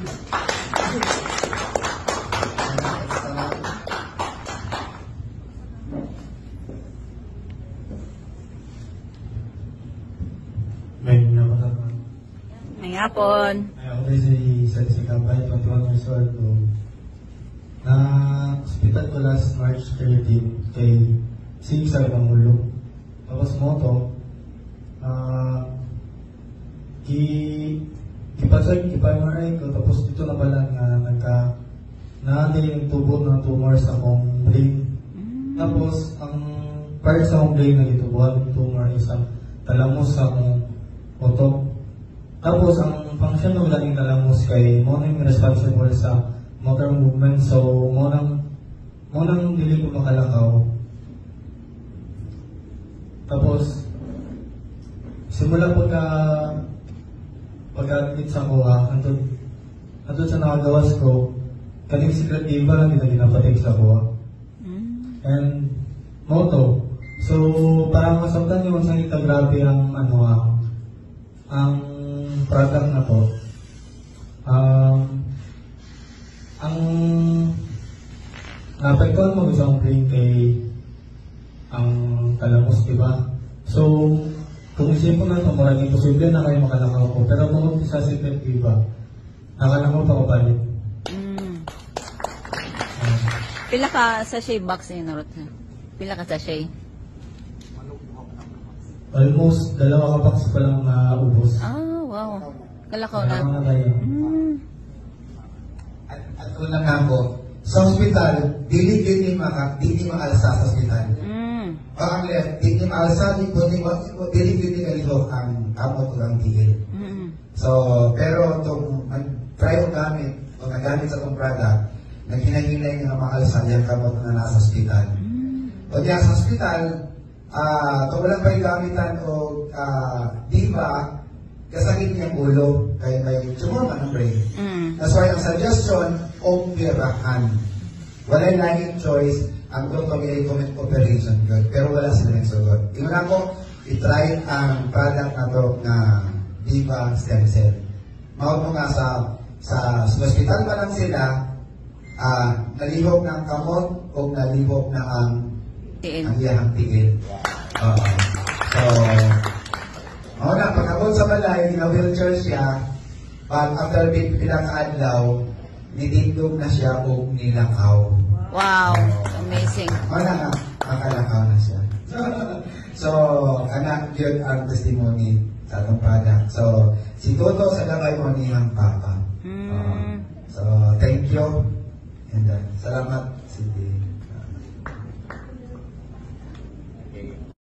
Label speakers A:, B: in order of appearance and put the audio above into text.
A: May nakasama.
B: May hapon.
A: Ay, ako tayo sa Kampay, 21 years old. Na-hospital ko last March 13 kay Sigsag Pangulo. Tapos mo to, ipa-MRI ko, tapos dito na pala nga na-aday yung tubo ng tumor sa akong brain. Tapos, ang part sa akong brain na gitubuhan ng tumor is ang talamos sa akong utok. Tapos, ang function ng laking talamos kay mo nang responsible sa motor movement. So, mo nang dili ko makalakaw. Tapos, simula pagka-admit sa kuha, andun sa nakagawas ko, kaning secret diva lang ginapatig sa kuha. And, moto. So, parang masabtan yung sa ito, grabe ang ang product na to. Ang naapektuhan mo sa brain kay ang talamos, diba? So, kung isipin na ito, marang imposible na kayo makalakaw ko. Pero kung sa secret diba, nakalakaw pa ko balik.
B: Pila ka sachet box na narot? Pila ka sachet?
A: Almost 2 box pa lang na ubos.
B: Wow. Kalakaw na.
C: At unang ako, sa hospital, dili maalsa sa hospital. Ang left, dili maalsa, dili kalihok ang kamot o ang tigil. So, pero itong try o gamit, o nagamit sa itong product, naghinay-hinay nga maalsa yung kamot na nasa hospital. O diya sa hospital, kung walang may gamitan o diba, kasakit niyang ulo, kaya may tumor man ang brain. That's why ang suggestion, operahan. Wala laging choice, ang doktor may recommend operation good, pero wala sila rin sugod. Tingnan ako, itry ang product na to na Diva Stem Cell. Mawag mo nga sa hospital pa lang sila, nalihok ng kamot o nalihok na ang iyahang tigil. So, pagkabot sa balay, na-wheelchair siya, pag after pilang adlaw, nitindog na siya o nilakaw.
B: Wow, amazing.
C: Makalakaw na siya. So, anak yun ang testimony sa atong product. So, si Toto sa gabay mo niyang papa. So, thank you. And salamat, Cindy.